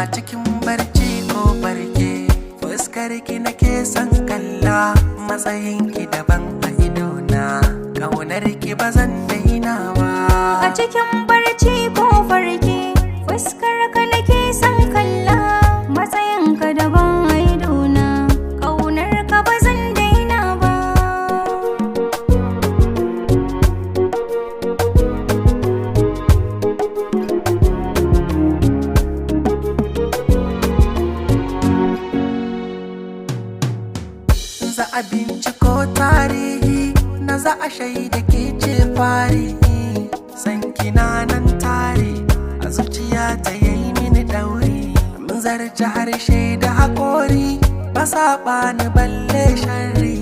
a cikin barci ko farke, fuskar ki nake son kalla, matsayin ki daban a idona, ƙaunar ki ba zan daina ba. A cikin barci ko farke, fuskar ka nake son kalla, matsayin ka daban a idona, ƙaunar ka ba zan daina ba. Za a binciko tarihi na za a shaida ke ce fari, san kina nan tare a zuciya ta yayi mini dauri, mun zarce harshe da haƙori ba saɓa ni balle sharri,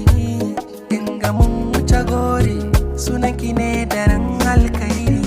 inga mun wuce gori sunan ki ne daren alkairi.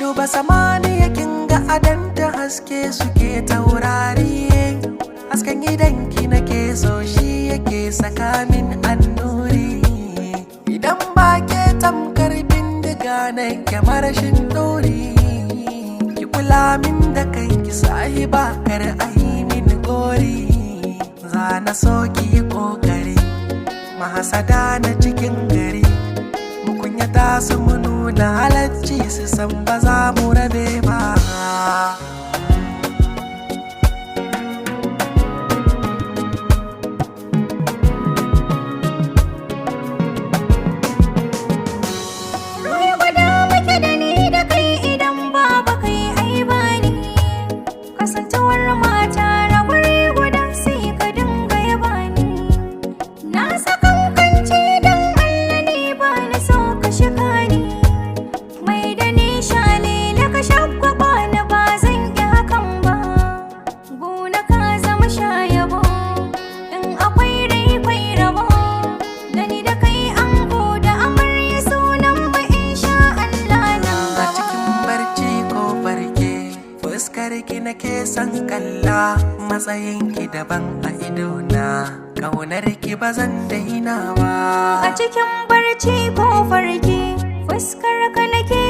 Duba samaniya kin ga adanta haske suke taurari, hasken gidanki nake so shi yake saka min annuri, idan ba ke tamkar bindiga na kyamar shin ɗori, ki kula min da kanki sahiba kar a yi min gori, za na so ki yi ƙoƙari mahasada na cikin gari, mukunyata su mu nuna halacci su san ba za mu rabe ba. Fuskar ki nake son kalla, matsayin ki daban a idona, ƙaunar ki ba zan daina ba. A cikin barci ko farke, fuskar ka nake